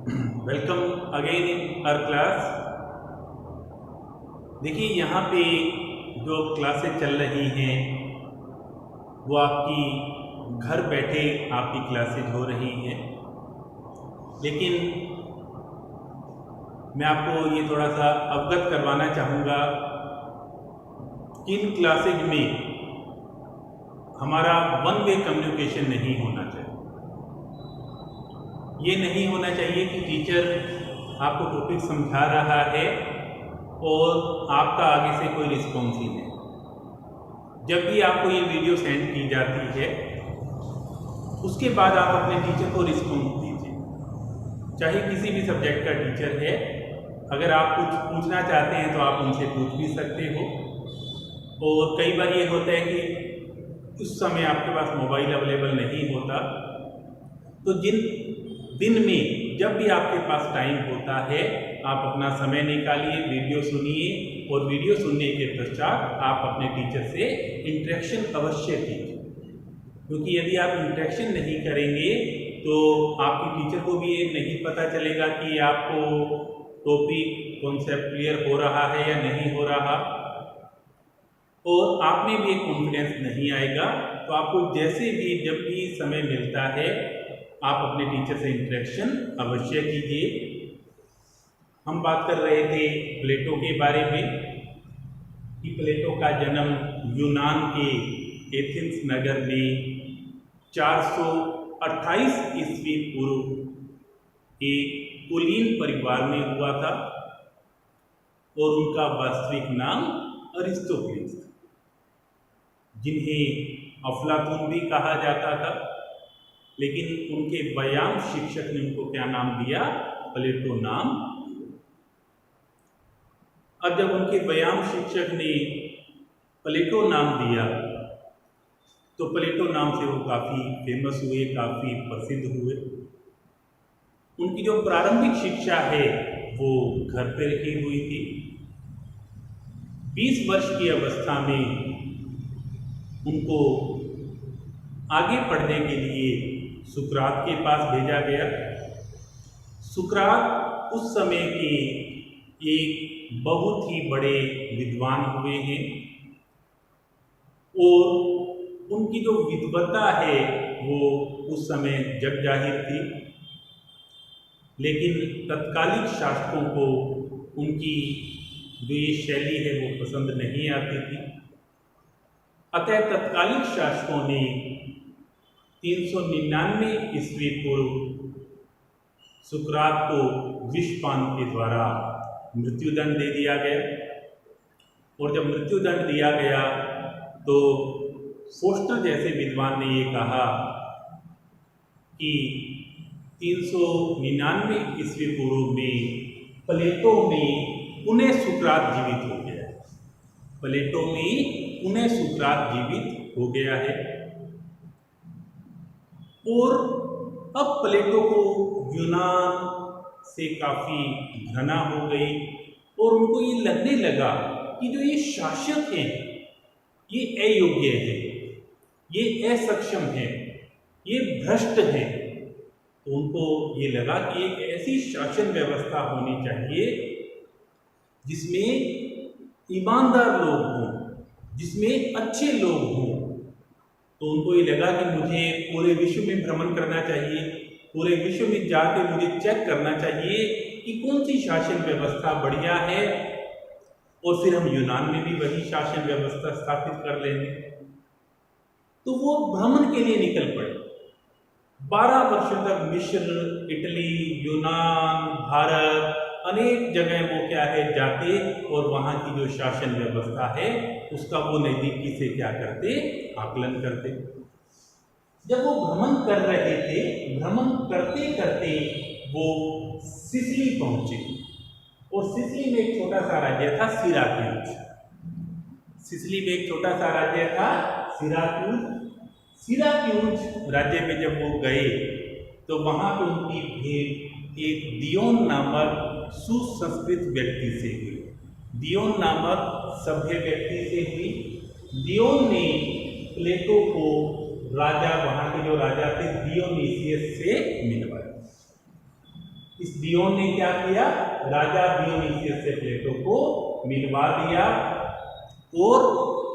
Welcome again in our class. देखिए यहाँ पे जो क्लासेस चल रही हैं वो आपकी घर बैठे आपकी क्लासेज हो रही हैं, लेकिन मैं आपको ये थोड़ा सा अवगत करवाना चाहूँगा कि इन क्लासेज में हमारा वन वे कम्युनिकेशन नहीं होना चाहिए। ये नहीं होना चाहिए कि टीचर आपको टॉपिक समझा रहा है और आपका आगे से कोई रिस्पॉन्स ही नहीं। जब भी आपको ये वीडियो सेंड की जाती है उसके बाद आप अपने टीचर को रिस्पॉन्स दीजिए, चाहे किसी भी सब्जेक्ट का टीचर है। अगर आप कुछ पूछना चाहते हैं तो आप उनसे पूछ भी सकते हो। और कई बार ये होता है कि उस समय आपके पास मोबाइल अवेलेबल नहीं होता, तो जिन दिन में जब भी आपके पास टाइम होता है आप अपना समय निकालिए, वीडियो सुनिए और वीडियो सुनने के पश्चात आप अपने टीचर से इंटरेक्शन अवश्य कीजिए, क्योंकि यदि आप इंटरेक्शन नहीं करेंगे तो आपके टीचर को भी ये नहीं पता चलेगा कि आपको टॉपिक कॉन्सेप्ट क्लियर हो रहा है या नहीं हो रहा, और आप में भी एक कॉन्फिडेंस नहीं आएगा। तो आपको जैसे भी जब भी समय मिलता है आप अपने टीचर से इंटरेक्शन अवश्य कीजिए। हम बात कर रहे थे प्लेटो के बारे में कि प्लेटो का जन्म यूनान के एथेंस नगर में 428 ईस्वी पूर्व एक कुलीन परिवार में हुआ था और उनका वास्तविक नाम अरिस्टोटेलिस था, जिन्हें अफलातून भी कहा जाता था, लेकिन उनके व्यायाम शिक्षक ने उनको क्या नाम दिया? प्लेटो नाम। अब जब उनके व्यायाम शिक्षक ने प्लेटो नाम दिया तो प्लेटो नाम से वो काफ़ी फेमस हुए, काफ़ी प्रसिद्ध हुए। उनकी जो प्रारंभिक शिक्षा है वो घर पर रखी हुई थी। 20 वर्ष की अवस्था में उनको आगे पढ़ने के लिए सुकरात के पास भेजा गया। सुकरात उस समय के एक बहुत ही बड़े विद्वान हुए हैं और उनकी जो विद्वता है वो उस समय जग जाहिर थी, लेकिन तत्कालीन शासकों को उनकी जो ये शैली है वो पसंद नहीं आती थी। अतः तत्कालीन शासकों ने 399 ईस्वी पूर्व सुकरात को विषपान के द्वारा मृत्युदंड दे दिया गया। और जब मृत्युदंड दिया गया तो फोस्टर जैसे विद्वान ने ये कहा कि 399 ईस्वी पूर्व में प्लेटो में पुनः सुकरात जीवित हो गया है। प्लेटो में पुनः सुकरात जीवित हो गया है और अब प्लेटो को यूनान से काफ़ी घृणा हो गई और उनको ये लगने लगा कि जो ये शासक हैं ये अयोग्य है, ये असक्षम है, ये भ्रष्ट है। तो उनको ये लगा कि एक ऐसी शासन व्यवस्था होनी चाहिए जिसमें ईमानदार लोग हों, जिसमें अच्छे लोग हों। तो उनको ये लगा कि मुझे पूरे विश्व में भ्रमण करना चाहिए, पूरे विश्व में जाके मुझे चेक करना चाहिए कि कौन सी शासन व्यवस्था बढ़िया है और फिर हम यूनान में भी वही शासन व्यवस्था स्थापित कर लेंगे। तो वो भ्रमण के लिए निकल पड़े। 12 वर्षों तक मिस्र, इटली, यूनान, भारत अनेक जगह वो क्या है जाते और वहाँ की जो शासन व्यवस्था है उसका वो नज़दीकी से क्या करते? आकलन करते। जब वो भ्रमण कर रहे थे, भ्रमण करते करते वो सिसिली पहुंचे और सिसिली में एक छोटा सा राज्य था सिराक्यूज। सिसिली में एक छोटा सा राज्य था सिराक्यूज। सिराक्यूज राज्य में जब वो गए तो वहाँ पे उनकी भेंट एक दियोन नामक सुसंस्कृत व्यक्ति से हुई। दियोन नामक सभ्य व्यक्ति से हुई। दियोन ने प्लेटो को राजा, वहाँ के जो राजा थे डियोनीसियस से मिलवाया। इस दियोन ने क्या किया, राजा डियोनीसियस से प्लेटो को मिलवा दिया। और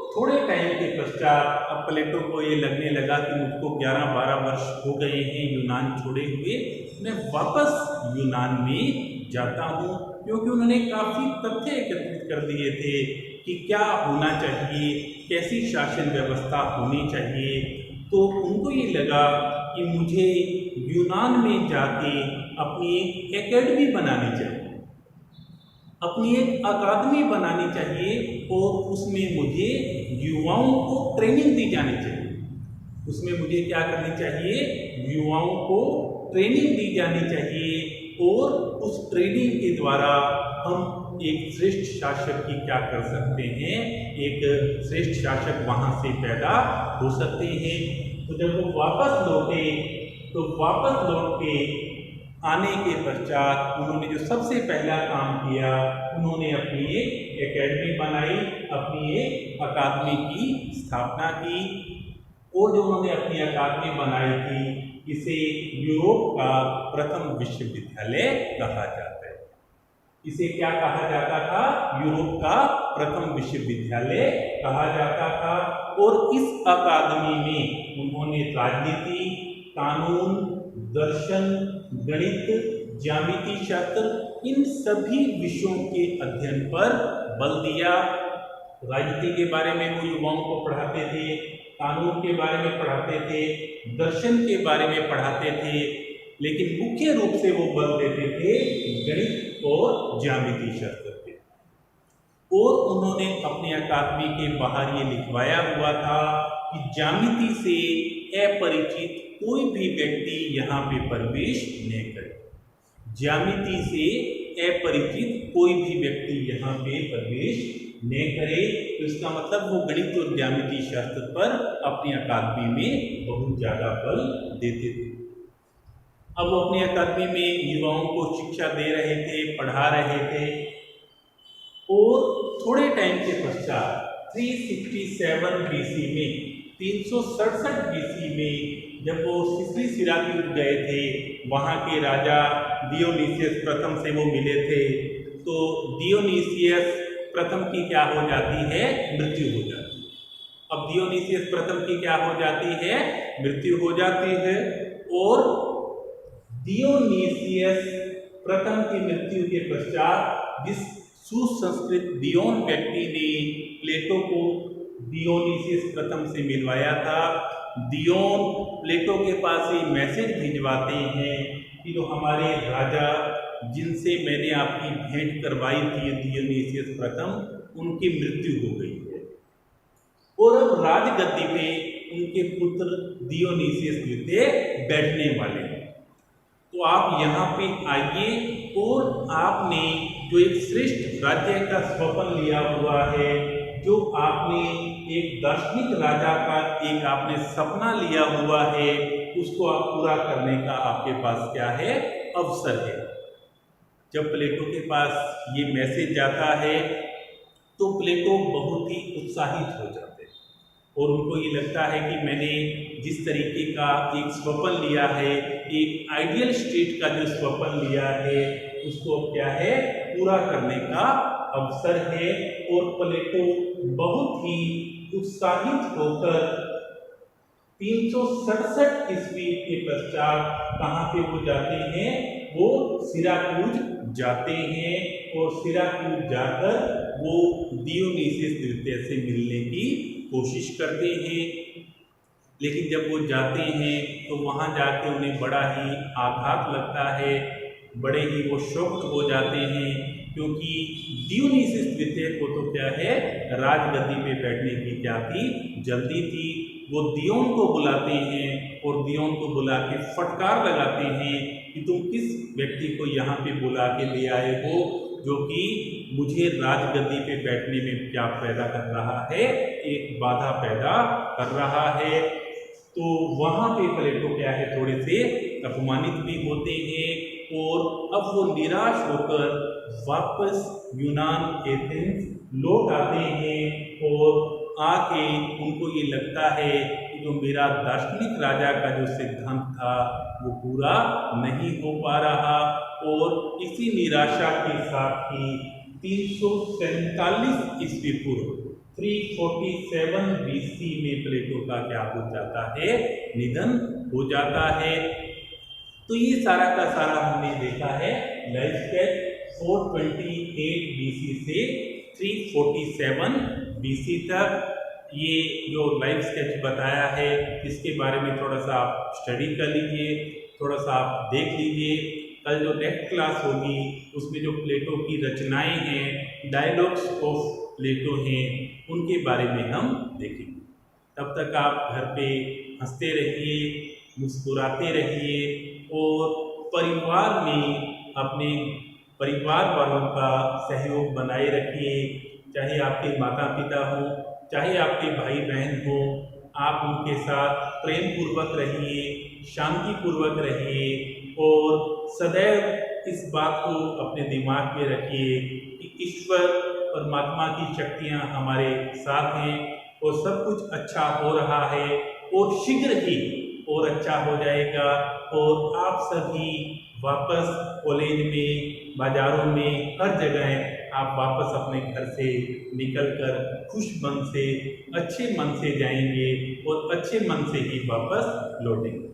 थोड़े टाइम के पश्चात अब प्लेटो को ये लगने लगा कि मुझको 11-12 वर्ष हो गए हैं यूनान छोड़े हुए, मैं वापस यूनान में जाता हूँ, क्योंकि उन्होंने काफ़ी तथ्य एकत्रित कर दिए थे कि क्या होना चाहिए, कैसी शासन व्यवस्था होनी चाहिए। तो उनको ये लगा कि मुझे यूनान में जाके अपनी एक एकेडमी बनानी चाहिए, अपनी एक अकादमी बनानी चाहिए, और उसमें मुझे युवाओं को ट्रेनिंग दी जानी चाहिए। उसमें मुझे क्या करनी चाहिए, युवाओं को ट्रेनिंग दी जानी चाहिए, और उस ट्रेनिंग के द्वारा हम एक श्रेष्ठ शासक की क्या कर सकते हैं, एक श्रेष्ठ शासक वहाँ से पैदा हो सकते हैं। तो जब वो वापस लौटे, तो वापस लौट के आने के पश्चात उन्होंने जो सबसे पहला काम किया, उन्होंने अपनी एक एकेडमी बनाई, अपनी एक अकादमी की स्थापना की। और जो उन्होंने अपनी अकादमी बनाई थी, इसे यूरोप का प्रथम विश्वविद्यालय कहा जाता है। इसे क्या कहा जाता था, यूरोप का प्रथम विश्वविद्यालय कहा जाता था। और इस अकादमी में उन्होंने राजनीति, कानून, दर्शन, गणित, ज्यामिति शास्त्र, इन सभी विषयों के अध्ययन पर बल दिया। राजनीति के बारे में वो युवाओं को पढ़ाते थे, कानून के बारे में पढ़ाते थे, दर्शन के बारे में पढ़ाते थे, लेकिन मुख्य रूप से वो बल देते थे गणित और ज्यामिति शास्त्र पे। और उन्होंने अपने अकादमी के बाहर ये लिखवाया हुआ था कि ज्यामिति से अपरिचित कोई भी व्यक्ति यहाँ पे प्रवेश नहीं करे। ज्यामिति से अपरिचित कोई भी व्यक्ति यहाँ पे प्रवेश न करे। तो इसका मतलब वो गणित और ज्यामिति शास्त्र पर अपनी अकादमी में बहुत ज़्यादा बल देते थे। अब वो अपनी अकादमी में युवाओं को शिक्षा दे रहे थे, पढ़ा रहे थे। और थोड़े टाइम के पश्चात 367 BC में, 367 BC में जब वो सिसिली सिराक्यूज गए थे, वहाँ के राजा डियोनीसियस प्रथम से वो मिले थे, तो डियोनीसियस प्रथम की क्या हो जाती है, मृत्यु हो जाती है। अब डियोनीसियस प्रथम की क्या हो जाती है, मृत्यु हो जाती है। और डियोनीसियस प्रथम की मृत्यु के पश्चात जिस सुसंस्कृत दियोन व्यक्ति ने प्लेटो को डियोनीसियस प्रथम से मिलवाया था, दियोन प्लेटो के पास ही मैसेज भिजवाते हैं कि जो हमारे राजा जिनसे मैंने आपकी भेंट करवाई थी डियोनीसियस प्रथम, उनकी मृत्यु हो गई है, और अब राजगद्दी पे उनके पुत्र डियोनीसियस द्वितीय बैठने वाले हैं। तो आप यहाँ पे आइए, और आपने जो एक श्रेष्ठ राज्य का स्वप्न लिया हुआ है, जो आपने एक दार्शनिक राजा का एक आपने सपना लिया हुआ है, उसको आप पूरा करने का आपके पास क्या है, अवसर है। जब प्लेटो के पास ये मैसेज जाता है, तो प्लेटो बहुत ही उत्साहित हो जाते हैं, और उनको ये लगता है कि मैंने जिस तरीके का एक स्वप्न लिया है, एक आइडियल स्टेट का जो स्वप्न लिया है, उसको क्या है, पूरा करने का अवसर है। और प्लेटो बहुत ही उत्साहित होकर 367 ईस्वी के पश्चात कहाँ पे वो जाते हैं, वो सिराक्यूज जाते हैं, और सिराक्यूज जाकर वो डियोनीसियस द्वितीय से मिलने की कोशिश करते हैं। लेकिन जब वो जाते हैं तो वहाँ जाके उन्हें बड़ा ही आघात लगता है, बड़े ही वो शॉक्ड हो जाते हैं, क्योंकि डियोनीसियस द्वितीय को तो क्या है, राजगद्दी पे बैठने की क्या थी, जल्दी थी। वो दियोन को बुलाते हैं, और दियोन को बुला के फटकार लगाते हैं कि तुम किस व्यक्ति को यहाँ पे बुला के ले आए हो, जो कि मुझे राजगद्दी पे बैठने में क्या पैदा कर रहा है, एक बाधा पैदा कर रहा है। तो वहाँ पे प्लेटो क्या है, थोड़े से अपमानित भी होते हैं, और अब वो निराश होकर वापस यूनान एथेंस लौट आते हैं। और आके उनको ये लगता है जो मेरा दार्शनिक राजा का जो सिद्धांत था वो पूरा नहीं हो पा रहा, और इसी निराशा के साथ ही 347 ईस्वी पूर्व 347 BC में प्लेटो का क्या हो जाता है, निधन हो जाता है। तो ये सारा का सारा हमने देखा है लाइफ स्केच 428 BC से 347 BC तक। ये जो लाइफ स्केच बताया है इसके बारे में थोड़ा सा आप स्टडी कर लीजिए, थोड़ा सा आप देख लीजिए। कल जो नेक्स्ट क्लास होगी उसमें जो प्लेटो की रचनाएं हैं, डायलॉग्स ऑफ प्लेटो हैं, उनके बारे में हम देखेंगे। तब तक आप घर पे हंसते रहिए, मुस्कुराते रहिए, और परिवार में अपने परिवार वालों का सहयोग बनाए रखिए। चाहे आपके माता पिता हों, चाहे आपके भाई बहन हों, आप उनके साथ प्रेम पूर्वक रहिए, शांति पूर्वक रहिए, और सदैव इस बात को अपने दिमाग में रखिए कि ईश्वर परमात्मा की शक्तियाँ हमारे साथ हैं, और सब कुछ अच्छा हो रहा है, और शीघ्र ही और अच्छा हो जाएगा, और आप सभी वापस कॉलेज में, बाजारों में, हर जगह आप वापस अपने घर से निकलकर खुश मन से, अच्छे मन से जाएंगे, और अच्छे मन से ही वापस लौटेंगे।